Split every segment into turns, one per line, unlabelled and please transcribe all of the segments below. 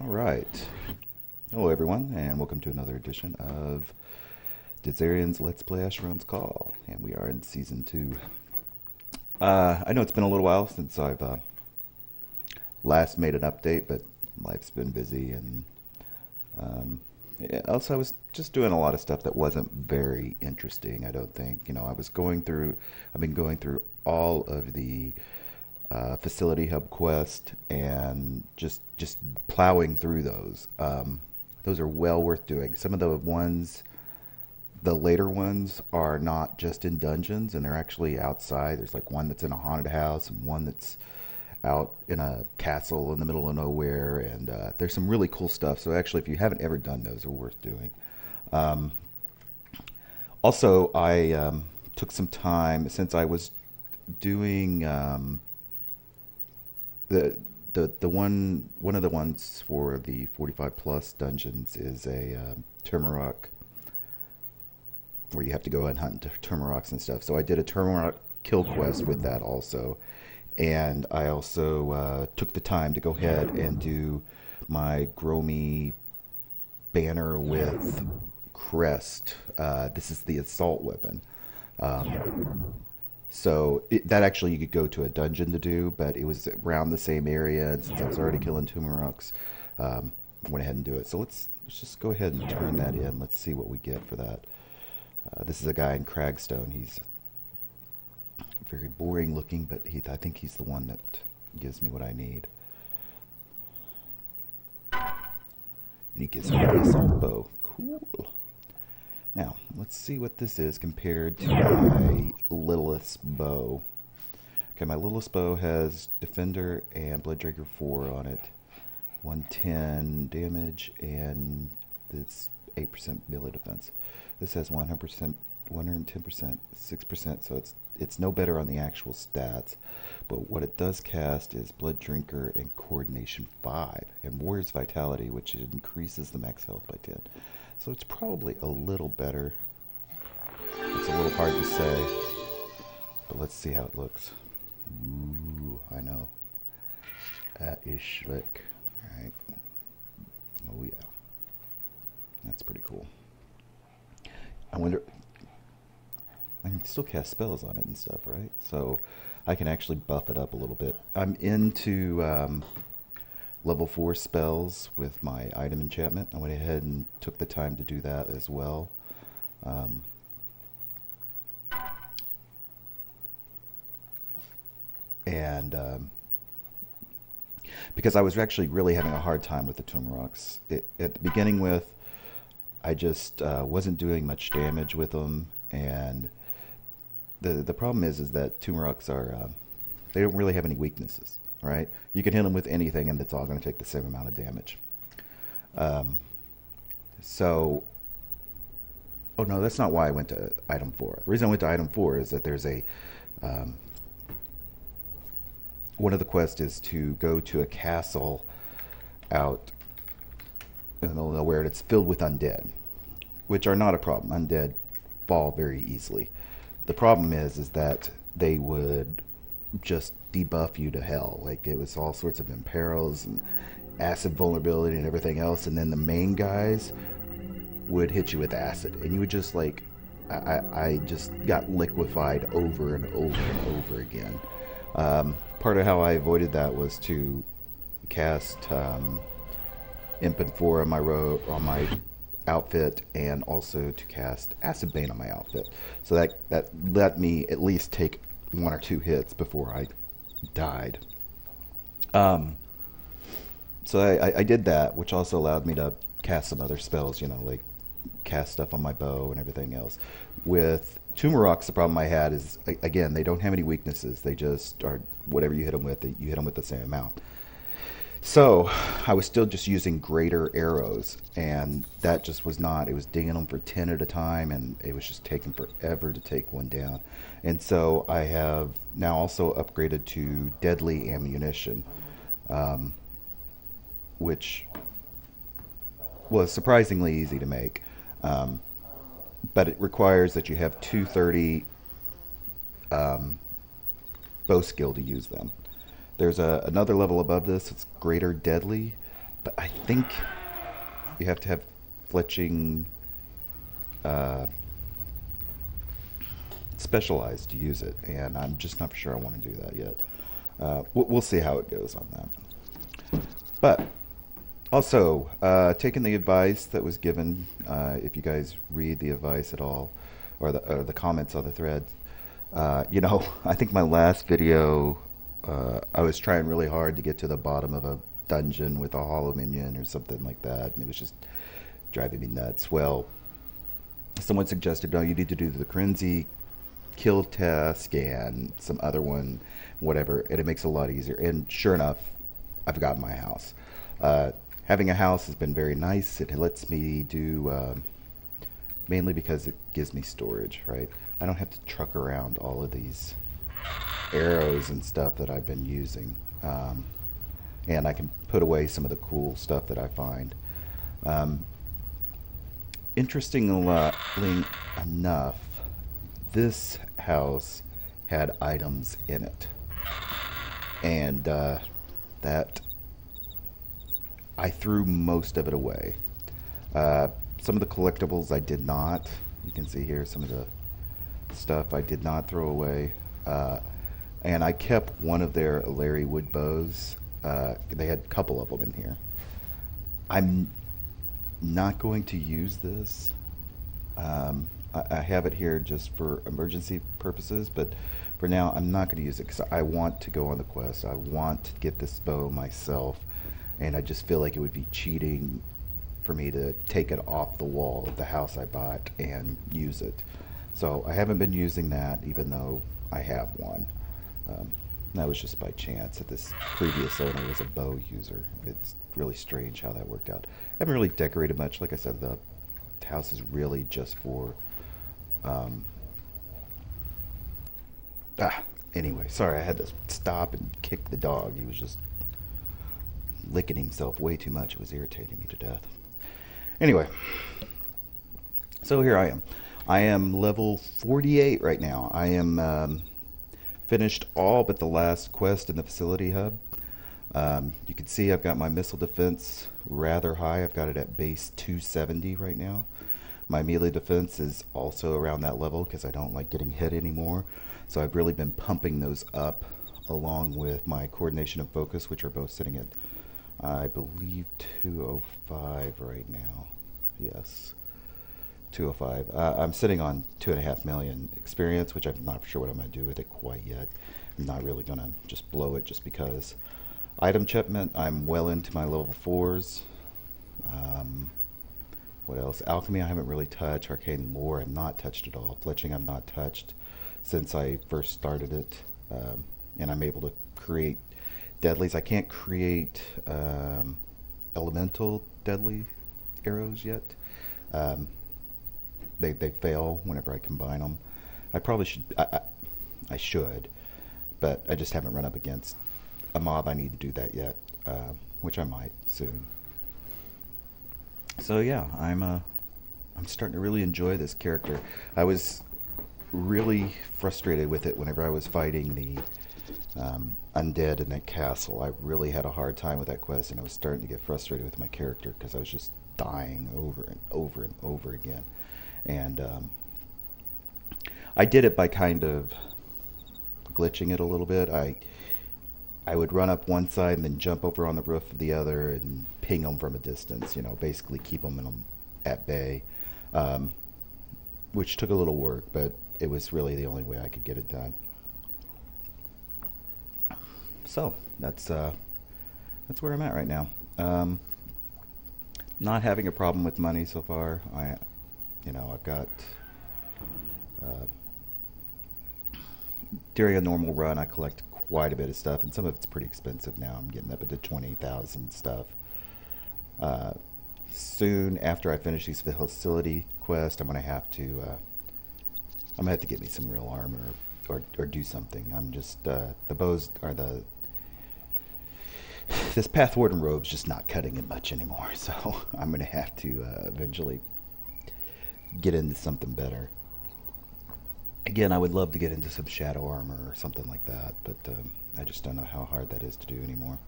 All right. Hello, everyone, and welcome to another edition of Dizarian's Let's Play Asheron's Call. And we are in Season 2. I know it's been a little while since I've last made an update, but life's been busy. And yeah, also, I was just doing a lot of stuff that wasn't very interesting, I don't think. I've been going through all of the facility hub quest and just plowing through those. Those are well worth doing. Some of the later ones are not just in dungeons, and they're actually outside. There's like one that's in a haunted house and one that's out in a castle in the middle of nowhere, and there's some really cool stuff. So actually, if you haven't ever done those, they're worth doing. Um, Also, I took some time since I was doing the the one of the ones for the 45 plus dungeons is a Turmeric where you have to go and hunt Turmerics and stuff. So I did a Turmeric kill quest with that also, and I also took the time to go ahead and do my Gromy banner with crest. This is the assault weapon. Um, that actually you could go to a dungeon to do, but it was around the same area, and since I was already killing Tumoroks, went ahead and do it. So let's just go ahead and turn that in. Let's see what we get for that. This is a guy in Cragstone. He's very boring looking, but I think he's the one that gives me what I need. And he gives me the assault bow. Cool. Now, let's see what this is compared to my littlest bow. Okay, my littlest bow has Defender and Blooddrinker 4 on it. 110 damage, and it's 8% melee defense. This has 100%, 110%, 6%, so it's no better on the actual stats. But what it does cast is Blood Drinker and Coordination 5, and Warrior's Vitality, which increases the max health by 10. So it's probably a little better. It's a little hard to say, but let's see how it looks. Ooh, I know. That is slick. Alright. Oh yeah. That's pretty cool. I wonder, I can still cast spells on it and stuff, right? So I can actually buff it up a little bit. I'm into level 4 spells with my item enchantment. I went ahead and took the time to do that as well. Um, and Because I was actually really having a hard time with the Tumoroks. At the beginning with, I just wasn't doing much damage with them, and the problem is that Tumoroks are they don't really have any weaknesses, right? You can hit them with anything, and it's all going to take the same amount of damage. Um, so, oh no, that's not why I went to item 4. The reason I went to item 4 is that there's a um, one of the quests is to go to a castle out in the middle of nowhere, and it's filled with undead, which are not a problem. Undead fall very easily. The problem is that they would just debuff you to hell. Like it was all sorts of imperils and acid vulnerability and everything else, and then the main guys would hit you with acid, and you would just like I just got liquefied over and over and over again. Part of how I avoided that was to cast Imp and 4 on on my outfit, and also to cast Acid Bane on my outfit. So that let me at least take 1 or 2 hits before I died. Um, so I did that, which also allowed me to cast some other spells, like cast stuff on my bow and everything else. With Tumoroks, the problem I had is, again, they don't have any weaknesses. They just are whatever you hit them with, you hit them with the same amount. So I was still just using greater arrows, and that just was not. It was dinging them for 10 at a time, and it was just taking forever to take one down. And so I have now also upgraded to deadly ammunition, um, which was surprisingly easy to make. Um, but it requires that you have 230 um, bow skill to use them. There's another level above this. It's greater deadly, but I think you have to have fletching uh, specialized to use it, and I'm just not for sure I want to do that yet. We'll see how it goes on that. But also, taking the advice that was given, if you guys read the advice at all, or the comments on the threads, I think my last video, I was trying really hard to get to the bottom of a dungeon with a hollow minion or something like that, and it was just driving me nuts. Well, someone suggested, no, you need to do the Crenzy kill task and some other one, whatever, and it makes it a lot easier. And sure enough, I've got my house. Having a house has been very nice. It lets me do, mainly because it gives me storage, right? I don't have to truck around all of these arrows and stuff that I've been using. And I can put away some of the cool stuff that I find. Interestingly enough, this house had items in it, and that I threw most of it away. Some of the collectibles I did not. You can see here some of the stuff I did not throw away, and I kept one of their Larry wood bows. They had a couple of them in here. I'm not going to use this. I have it here just for emergency purposes, but for now I'm not going to use it because I want to go on the quest. I want to get this bow myself, and I just feel like it would be cheating for me to take it off the wall of the house I bought and use it. So I haven't been using that, even though I have one. That was just by chance that this previous owner was a bow user. It's really strange how that worked out. I haven't really decorated much. Like I said, the house is really just for anyway, sorry, I had to stop and kick the dog. He was just licking himself way too much. It was irritating me to death. Anyway, so here I am. I am level 48 right now. I am finished all but the last quest in the facility hub. You can see I've got my missile defense rather high. I've got it at base 270 right now. My melee defense is also around that level because I don't like getting hit anymore. So I've really been pumping those up along with my coordination and focus, which are both sitting at, I believe, 205 right now. Yes, 205. I'm sitting on 2.5 million experience, which I'm not sure what I'm going to do with it quite yet. I'm not really going to just blow it just because. Item chipment, I'm well into my level 4s. What else? Alchemy I haven't really touched. Arcane lore I've not touched at all. Fletching I've not touched since I first started it. And I'm able to create deadlies. I can't create elemental deadly arrows yet. They fail whenever I combine them. I probably should. I should, but I just haven't run up against a mob I need to do that yet, which I might soon. So yeah, I'm starting to really enjoy this character. I was really frustrated with it whenever I was fighting the undead in that castle. I really had a hard time with that quest, and I was starting to get frustrated with my character because I was just dying over and over and over again. And I did it by kind of glitching it a little bit. I would run up one side and then jump over on the roof of the other and ping them from a distance, basically keep them at bay, which took a little work, but it was really the only way I could get it done. So that's where I'm at right now. Not having a problem with money so far. I've got during a normal run I collect quite a bit of stuff, and some of it's pretty expensive now. I'm getting up into 20,000 stuff. Soon after I finish these facility quests, I'm gonna have to get me some real armor or do something. I'm just the bows are this Pathwarden robe's just not cutting it much anymore, so I'm gonna have to eventually get into something better. Again, I would love to get into some shadow armor or something like that, but I just don't know how hard that is to do anymore.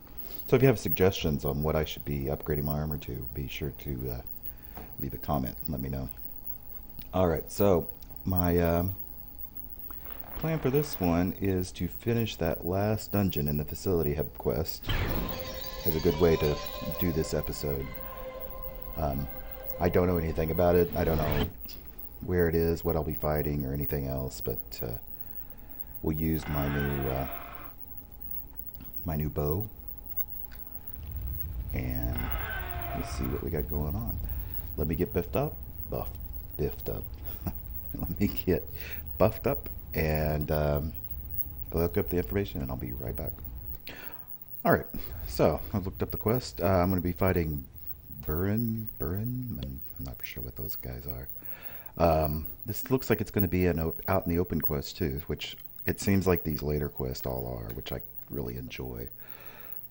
So if you have suggestions on what I should be upgrading my armor to, be sure to leave a comment and let me know. Alright, so my plan for this one is to finish that last dungeon in the facility hub quest as a good way to do this episode. I don't know anything about it. I don't know where it is, what I'll be fighting, or anything else, but we'll use my new bow, and let's see what we got going on. Let me get biffed up. Let me get buffed up, and look up the information, and I'll be right back. Alright, so I looked up the quest. I'm going to be fighting Burin? I'm not sure what those guys are. This looks like it's going to be an out in the open quest too, which it seems like these later quests all are, which I really enjoy.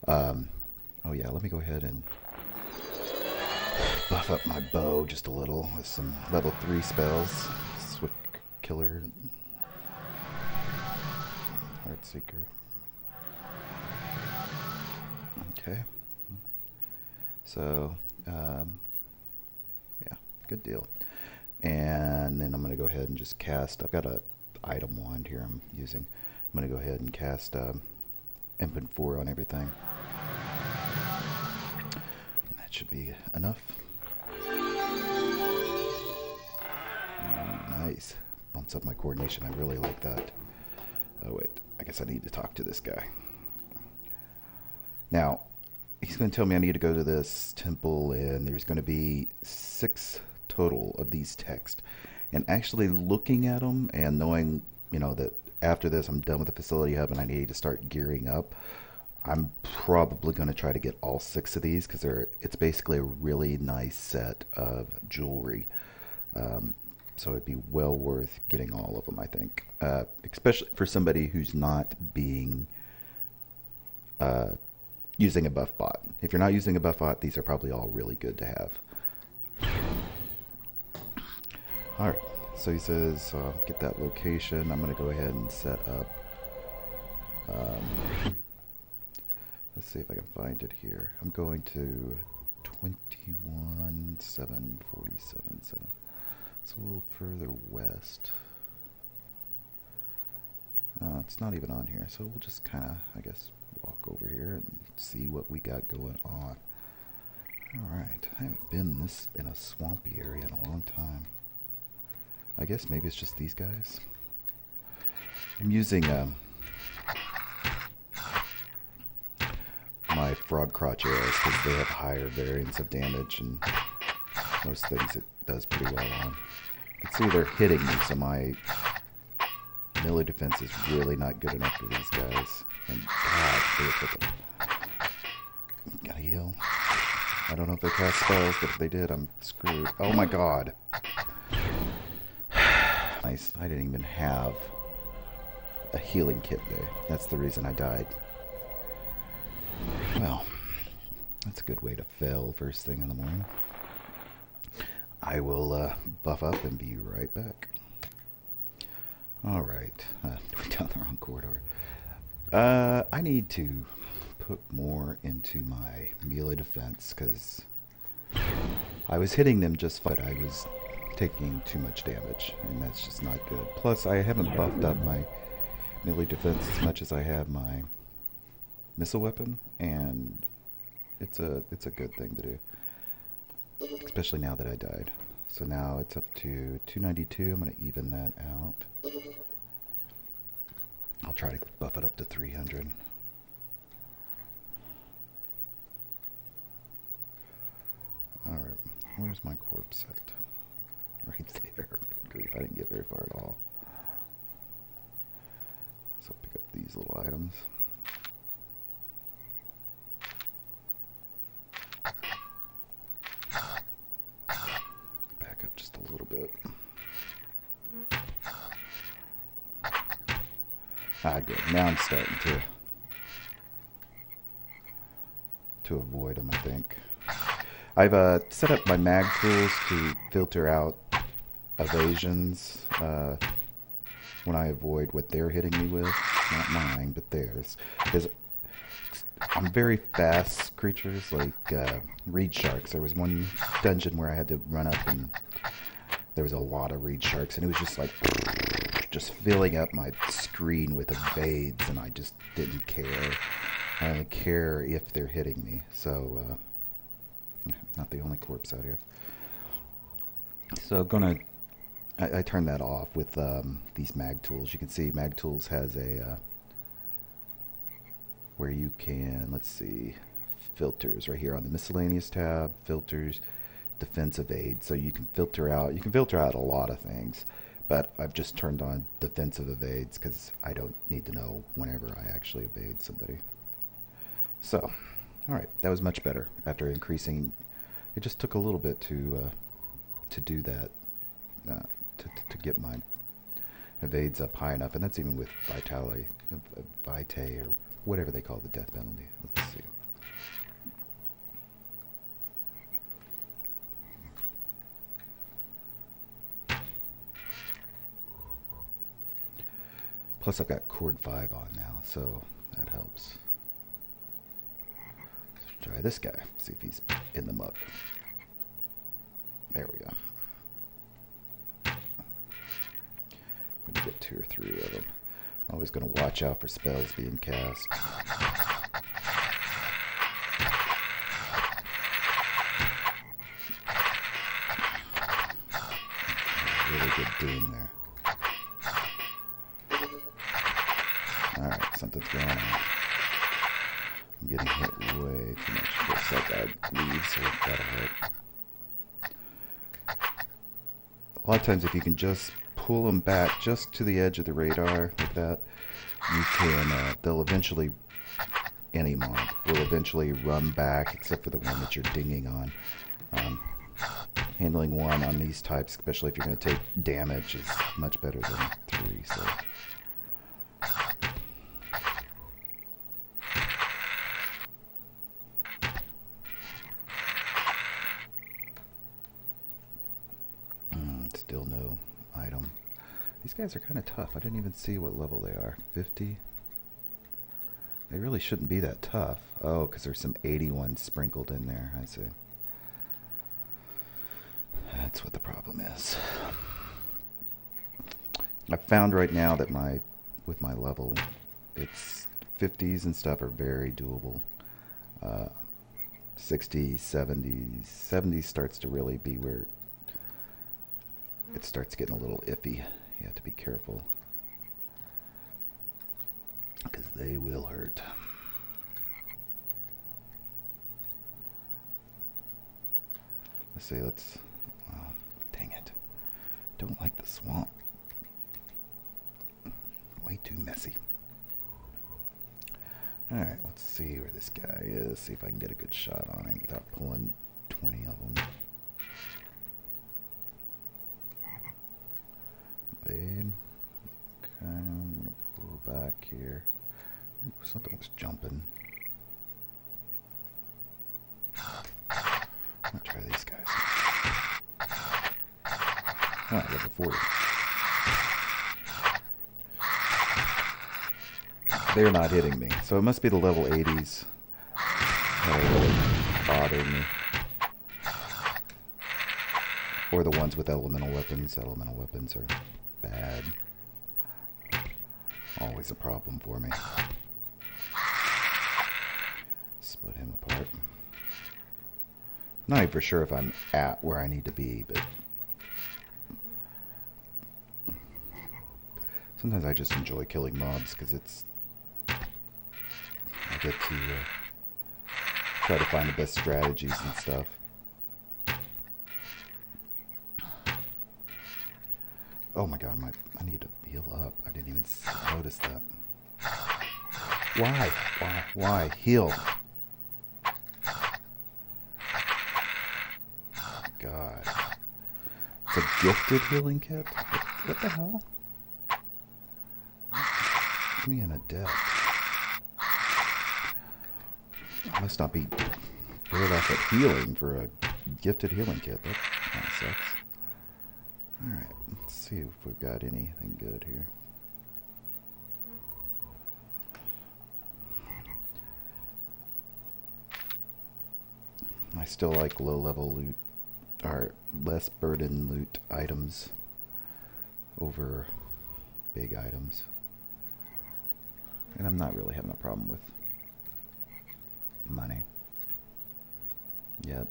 Oh yeah, let me go ahead and buff up my bow just a little with some level 3 spells. Swift Killer, Heartseeker. Okay. So, yeah, good deal. And then I'm going to go ahead and just cast. I've got a item wand here I'm using. I'm going to go ahead and cast Impen 4 on everything. And that should be enough. Nice. Bumps up my coordination. I really like that. Oh, wait. I guess I need to talk to this guy. Now, he's going to tell me I need to go to this temple, and there's going to be 6 total of these texts. And actually looking at them and knowing, you know, that after this I'm done with the facility hub and I need to start gearing up, I'm probably going to try to get all 6 of these, because it's basically a really nice set of jewelry. So it'd be well worth getting all of them, I think. Especially for somebody who's not being using a buff bot. If you're not using a buff bot, these are probably all really good to have. Alright, so he says, get that location. I'm going to go ahead and set up. Let's see if I can find it here. I'm going to 21,747. It's a little further west. It's not even on here, so we'll just kind of, I guess, walk over here and see what we got going on. Alright, I haven't been in a swampy area in a long time. I guess maybe it's just these guys. I'm using my frog crotch arrows because they have higher variance of damage, and most things it does pretty well on. You can see they're hitting me, so my melee defense is really not good enough for these guys. And God, with them. Gotta heal. I don't know if they cast spells, but if they did, I'm screwed. Oh my God. Nice. I didn't even have a healing kit there. That's the reason I died. Well, that's a good way to fail first thing in the morning. I will buff up and be right back. Alright. Went down the wrong corridor. I need to put more into my melee defense, because I was hitting them just fine, but I was taking too much damage, and that's just not good. Plus, I haven't buffed up my melee defense as much as I have my missile weapon, and it's a good thing to do, especially now that I died. So now it's up to 292. I'm going to even that out. I'll try to buff it up to 300. Alright, where's my corpse at? Right there. Good grief, I didn't get very far at all. So pick up these little items. Back up just a little bit. Ah, good. Now I'm starting to avoid them, I think. I've set up my mag tools to filter out evasions when I avoid what they're hitting me with. Not mine, but theirs. Because on very fast creatures like reed sharks. There was one dungeon where I had to run up and there was a lot of reed sharks, and it was just like just filling up my screen with evades, and I just didn't care. I only care if they're hitting me. So, not the only corpse out here. So I turned that off with these mag tools. You can see mag tools has a where you can, let's see, filters right here on the miscellaneous tab, filters, defensive aid. So you can filter out a lot of things, but I've just turned on defensive evades because I don't need to know whenever I actually evade somebody. So, all right, that was much better after increasing. It just took a little bit to do that, to get my evades up high enough, and that's even with vitality, vitae, or whatever they call the death penalty. Let's see. Plus I've got Chord 5 on now, so that helps. Let's try this guy, see if he's in the muck. There we go. I'm going to get 2 or 3 of them. Always going to watch out for spells being cast. Really good doom there. Alright, something's going on. I'm getting hit way too much. Looks like I leave, so that'll help. A lot of times if you can just pull them back just to the edge of the radar like that, you can, they'll eventually, any mob will eventually run back, except for the one that you're dinging on. Handling 1 on these types, especially if you're going to take damage, is much better than 3, so... Still no item. These guys are kind of tough. I didn't even see what level they are. 50? They really shouldn't be that tough. Oh, because there's some 81 sprinkled in there. I see. That's what the problem is. I've found right now that with my level, it's 50s and stuff are very doable. 60s, 70s. 70s starts to really be where it starts getting a little iffy. You have to be careful, because they will hurt. Let's see, well, dang it. Don't like the swamp. Way too messy. Alright, let's see where this guy is. See if I can get a good shot on him without pulling 20 of them. Okay, I'm going to pull back here. Ooh, something was jumping. I'm going to try these guys. Ah, level 40. They're not hitting me, so it must be the level 80s that are really bothering me. Or the ones with elemental weapons. Elemental weapons are bad. Always a problem for me. Split him apart. Not even for sure if I'm at where I need to be, but sometimes I just enjoy killing mobs because I get to try to find the best strategies and stuff. Oh my god, I need to heal up. I didn't even notice that. Why? Heal. God. It's a gifted healing kit? What the hell? Give me an adept. I must not be good enough at healing for a gifted healing kit. That kind of sucks. Alright, let's see if we've got anything good here. I still like low-level loot, or less burden loot items over big items. And I'm not really having a problem with money yet.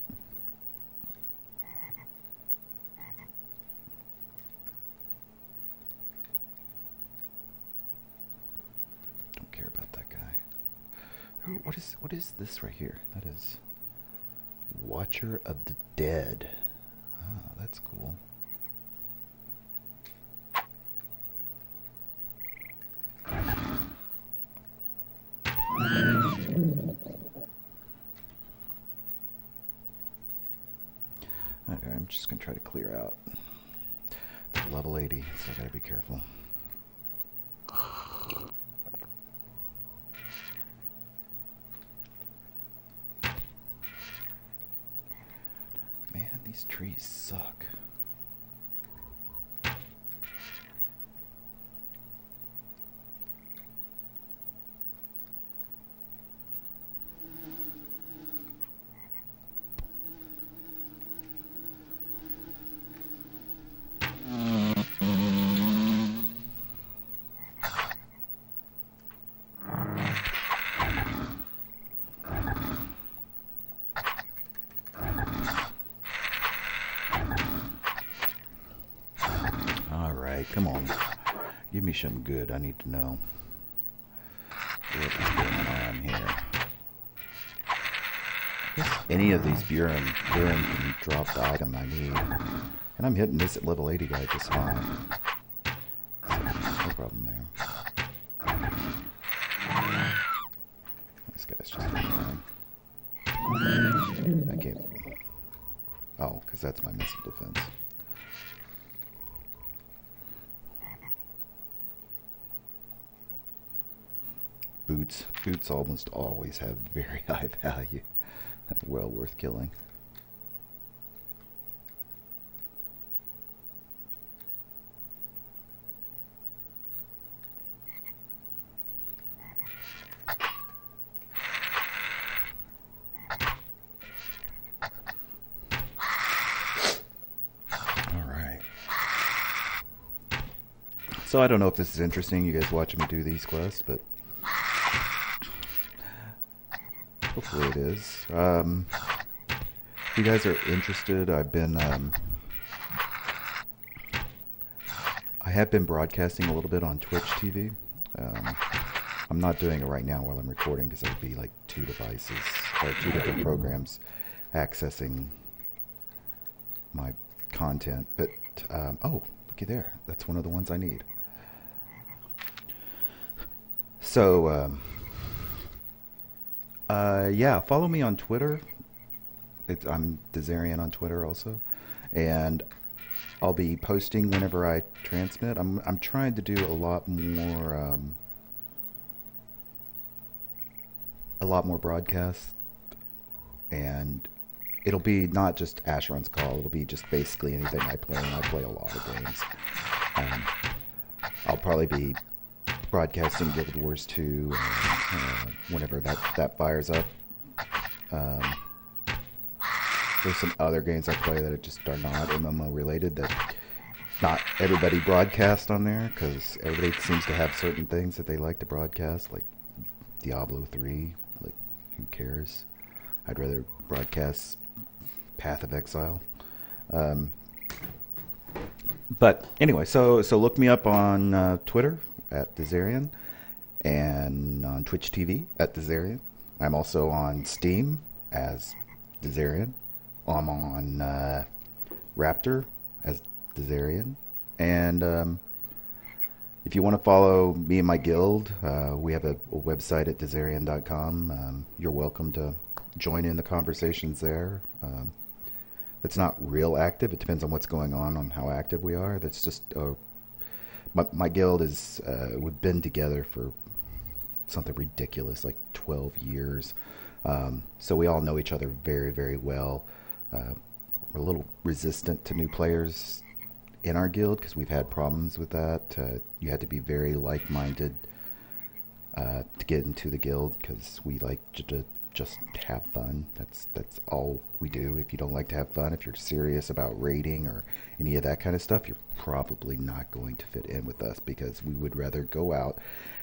Don't care about that guy. What is this right here? That is Watcher of the Dead. Ah, that's cool. Okay, I'm just gonna try to clear out. It's level 80, so I gotta be careful. Man, these trees suck. Come on. Give me some good. I need to know what is going on here. I guess any of these Buren can drop the item I need. And I'm hitting this at level 80 guy just fine. So, no problem there. This guy's just annoying. I can't... Oh, because that's my missile defense. Boots almost always have very high value. Well worth killing. Alright. So I don't know if this is interesting, you guys watching me do these quests, but hopefully it is. If you guys are interested, I have been broadcasting a little bit on Twitch TV. I'm not doing it right now while I'm recording because it would be like two devices or two different programs accessing my content. But oh, looky there, that's one of the ones I need. So yeah, follow me on Twitter. I'm Dazarian on Twitter also, and I'll be posting whenever I transmit. I'm trying to do a lot more broadcasts, and it'll be not just Asheron's Call. It'll be just basically anything I play, and I play a lot of games. I'll probably be broadcasting Guild Wars 2 whenever that fires up. There's some other games I play that just are not MMO related that not everybody broadcasts on there, because everybody seems to have certain things that they like to broadcast, like Diablo 3. Like, who cares? I'd rather broadcast Path of Exile. But anyway, so look me up on Twitter at Dazarian, and on Twitch TV at Dazarian. I'm also on Steam as Dazarian. I'm on Raptor as Dazarian. And if you want to follow me and my guild, we have a website at Dazarian.com. You're welcome to join in the conversations there. It's not real active. It depends on what's going on how active we are. That's just... my guild is... we've been together for something ridiculous, like 12 years. So we all know each other very, very well. We're a little resistant to new players in our guild because we've had problems with that. You had to be very like-minded to get into the guild, because we like to just have fun. That's all we do. If you don't like to have fun, if you're serious about raiding or any of that kind of stuff, you're probably not going to fit in with us, because we would rather go out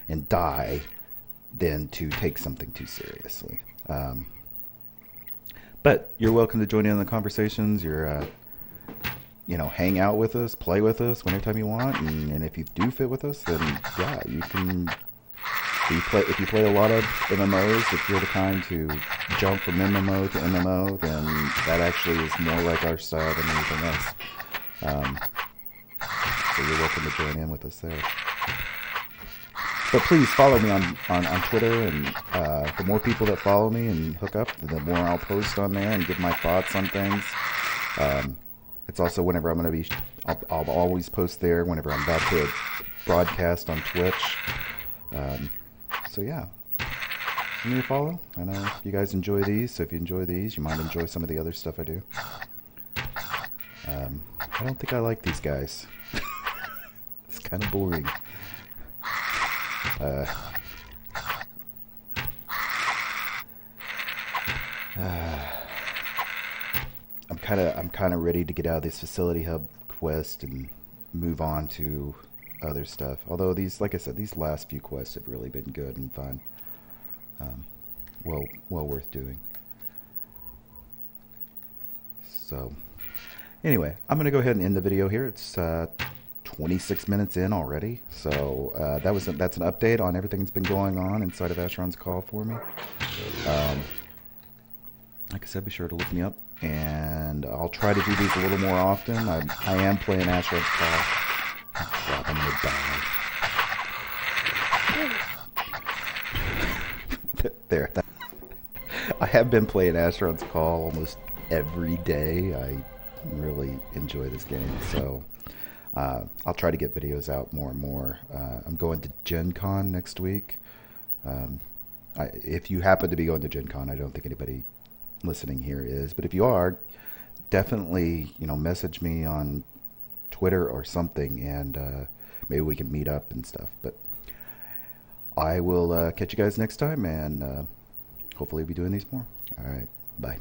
and die than to take something too seriously. But you're welcome to join in the conversations. Hang out with us, play with us whenever you want, and if you do fit with us, then yeah, you can. If you play a lot of MMOs, if you're the kind to jump from MMO to MMO, then that actually is more like our style than anything else. So you're welcome to join in with us there. But please follow me on Twitter, and the more people that follow me and hook up, the more I'll post on there and give my thoughts on things. It's also whenever I'm going to be, I'll always post there whenever I'm about to broadcast on Twitch. So yeah, give me a follow. I know you guys enjoy these, so if you enjoy these, you might enjoy some of the other stuff I do. I don't think I like these guys. It's kind of boring. I'm kind of ready to get out of this facility hub quest and move on to other stuff. Although these, like I said, these last few quests have really been good and fun. Well worth doing. So, anyway, I'm going to go ahead and end the video here. It's 26 minutes in already. So that's an update on everything that's been going on inside of Asheron's Call for me. Like I said, be sure to look me up, and I'll try to do these a little more often. I am playing Asheron's Call. Oh, crap, I'm gonna die. There. I have been playing Asheron's Call almost every day. I really enjoy this game, so I'll try to get videos out more and more. I'm going to Gen Con next week. If you happen to be going to Gen Con, I don't think anybody listening here is, but if you are, definitely message me on Twitter or something, and maybe we can meet up and stuff. But I will catch you guys next time, and hopefully we'll be doing these more. All right, bye.